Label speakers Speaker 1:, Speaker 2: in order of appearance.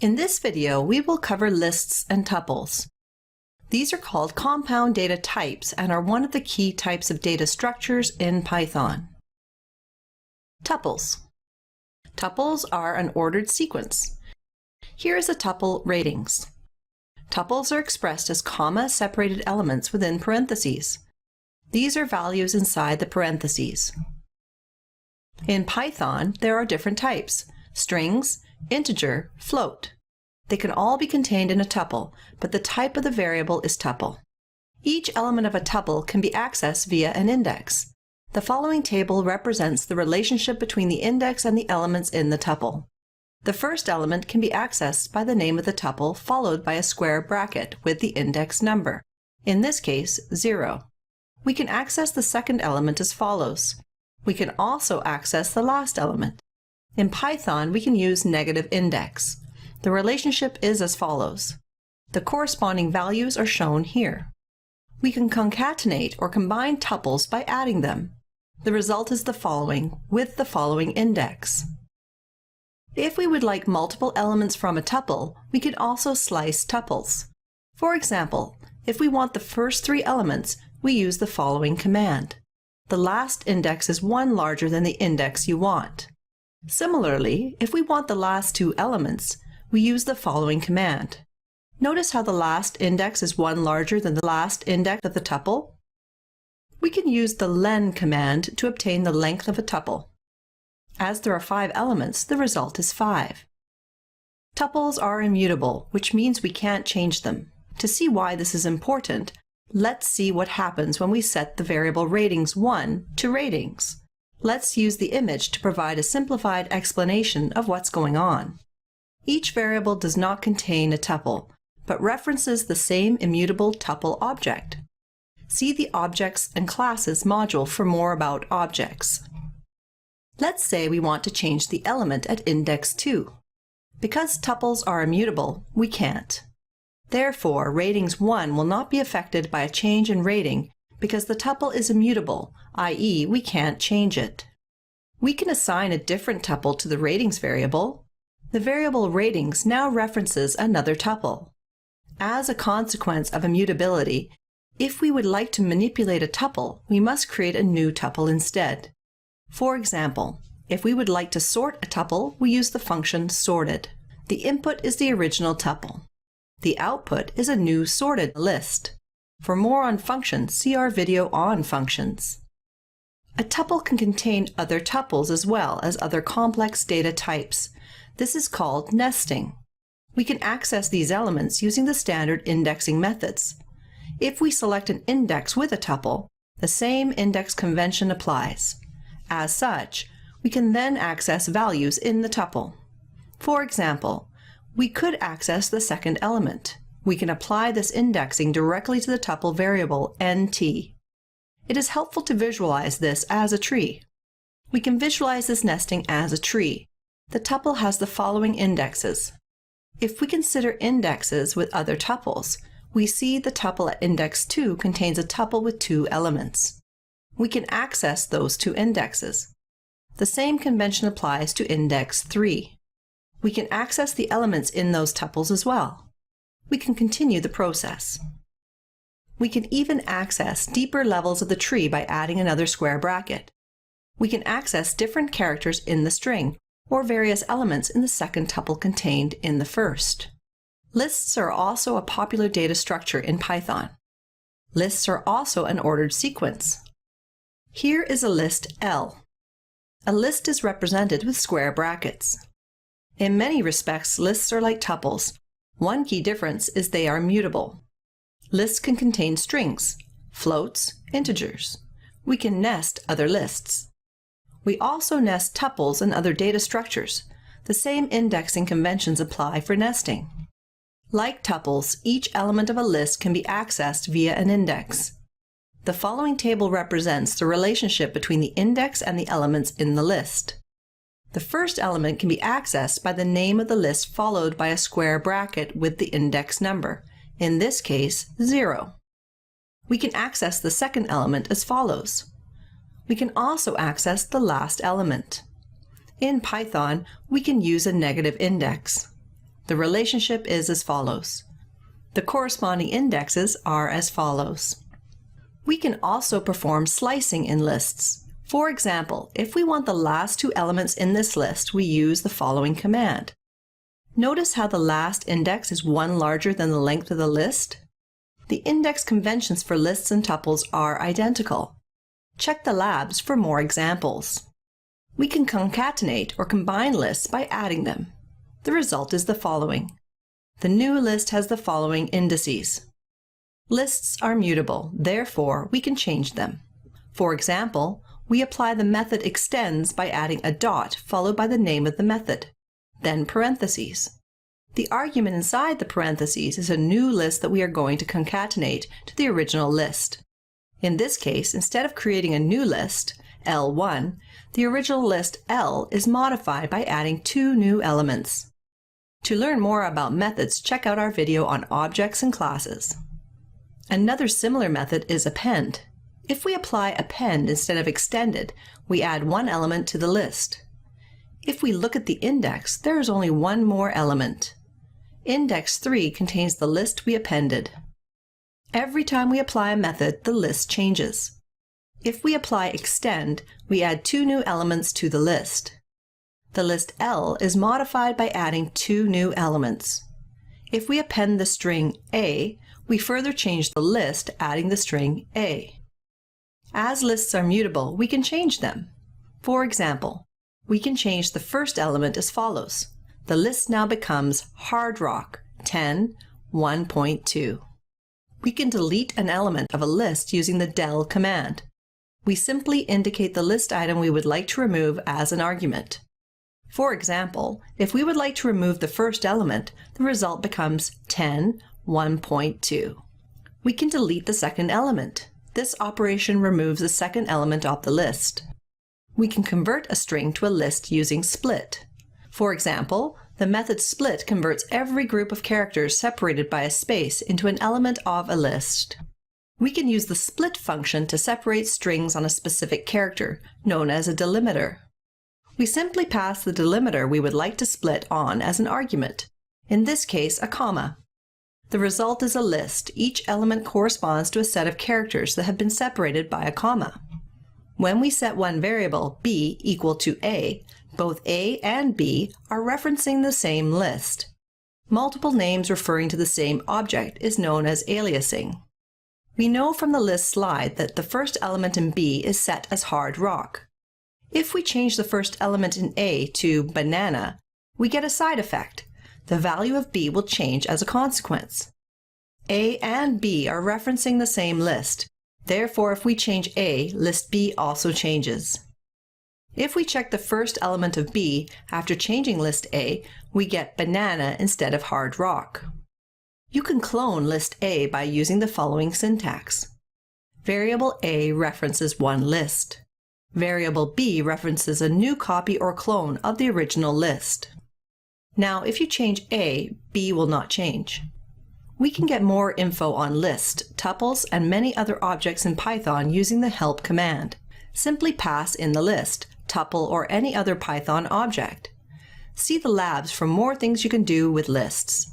Speaker 1: In this video, we will cover lists and tuples. These are called compound data types and are one of the key types of data structures in Python. Tuples. Tuples are an ordered sequence. Here is a tuple ratings. Tuples are expressed as comma-separated elements within parentheses. These are values inside the parentheses. In Python, there are different types: strings, integer, float. They can all be contained in a tuple, but the type of the variable is tuple. Each element of a tuple can be accessed via an index. The following table represents the relationship between the index and the elements in the tuple. The first element can be accessed by the name of the tuple followed by a square bracket with the index number, in this case 0. We can access the second element as follows. We can also access the last element. In Python, we can use negative index. The relationship is as follows. The corresponding values are shown here. We can concatenate or combine tuples by adding them. The result is the following, with the following index. If we would like multiple elements from a tuple, we can also slice tuples. For example, if we want the first 3 elements, we use the following command. The last index is 1 larger than the index you want. Similarly, if we want the last 2 elements, we use the following command. Notice how the last index is 1 larger than the last index of the tuple? We can use the len command to obtain the length of a tuple. As there are 5 elements, the result is 5. Tuples are immutable, which means we can't change them. To see why this is important, let's see what happens when we set the variable ratings1 to ratings. Let's use the image to provide a simplified explanation of what's going on. Each variable does not contain a tuple, but references the same immutable tuple object. See the Objects and Classes module for more about objects. Let's say we want to change the element at index 2. Because tuples are immutable, we can't. Therefore, ratings1 will not be affected by a change in rating because the tuple is immutable, i.e., we can't change it. We can assign a different tuple to the ratings variable. The variable ratings now references another tuple. As a consequence of immutability, if we would like to manipulate a tuple, we must create a new tuple instead. For example, if we would like to sort a tuple, we use the function sorted. The input is the original tuple. The output is a new sorted list. For more on functions, see our video on functions. A tuple can contain other tuples as well as other complex data types. This is called nesting. We can access these elements using the standard indexing methods. If we select an index with a tuple, the same index convention applies. As such, we can then access values in the tuple. For example, we could access the second element. We can apply this indexing directly to the tuple variable nt. It is helpful to visualize this as a tree. We can visualize this nesting as a tree. The tuple has the following indexes. If we consider indexes with other tuples, we see the tuple at index 2 contains a tuple with 2 elements. We can access those 2 indexes. The same convention applies to index 3. We can access the elements in those tuples as well. We can continue the process. We can even access deeper levels of the tree by adding another square bracket. We can access different characters in the string or various elements in the second tuple contained in the first. Lists are also a popular data structure in Python. Lists are also an ordered sequence. Here is a list L. A list is represented with square brackets. In many respects, lists are like tuples. One key difference is they are mutable. Lists can contain strings, floats, integers. We can nest other lists. We also nest tuples and other data structures. The same indexing conventions apply for nesting. Like tuples, each element of a list can be accessed via an index. The following table represents the relationship between the index and the elements in the list. The first element can be accessed by the name of the list followed by a square bracket with the index number, in this case 0. We can access the second element as follows. We can also access the last element. In Python, we can use a negative index. The relationship is as follows. The corresponding indexes are as follows. We can also perform slicing in lists. For example, if we want the last two elements in this list, we use the following command. Notice how the last index is one larger than the length of the list? The index conventions for lists and tuples are identical. Check the labs for more examples. We can concatenate or combine lists by adding them. The result is the following. The new list has the following indices. Lists are mutable, therefore we can change them. For example, we apply the method extends by adding a dot followed by the name of the method, then parentheses. The argument inside the parentheses is a new list that we are going to concatenate to the original list. In this case, instead of creating a new list, L1, the original list L is modified by adding two new elements. To learn more about methods, check out our video on objects and classes. Another similar method is append. If we apply append instead of extended, we add one element to the list. If we look at the index, there is only one more element. Index 3 contains the list we appended. Every time we apply a method, the list changes. If we apply extend, we add two new elements to the list. The list L is modified by adding two new elements. If we append the string A, we further change the list, adding the string A. As lists are mutable, we can change them. For example, we can change the first element as follows. The list now becomes hard rock 10, 1.2. We can delete an element of a list using the del command. We simply indicate the list item we would like to remove as an argument. For example, if we would like to remove the first element, the result becomes 10, 1.2. We can delete the second element. This operation removes the second element off the list. We can convert a string to a list using split. For example, the method split converts every group of characters separated by a space into an element of a list. We can use the split function to separate strings on a specific character, known as a delimiter. We simply pass the delimiter we would like to split on as an argument, in this case a comma. The result is a list. Each element corresponds to a set of characters that have been separated by a comma. When we set one variable, b equal to a, both a and b are referencing the same list. Multiple names referring to the same object is known as aliasing. We know from the list slide that the first element in b is set as hard rock. If we change the first element in a to banana, we get a side effect. The value of b will change as a consequence. A and b are referencing the same list. Therefore, if we change a, list b also changes. If we check the first element of b after changing list a, we get banana instead of hard rock. You can clone list a by using the following syntax. Variable a references one list. Variable b references a new copy or clone of the original list. Now, if you change a, b will not change. We can get more info on list, tuples, and many other objects in Python using the help command. Simply pass in the list, tuple, or any other Python object. See the labs for more things you can do with lists.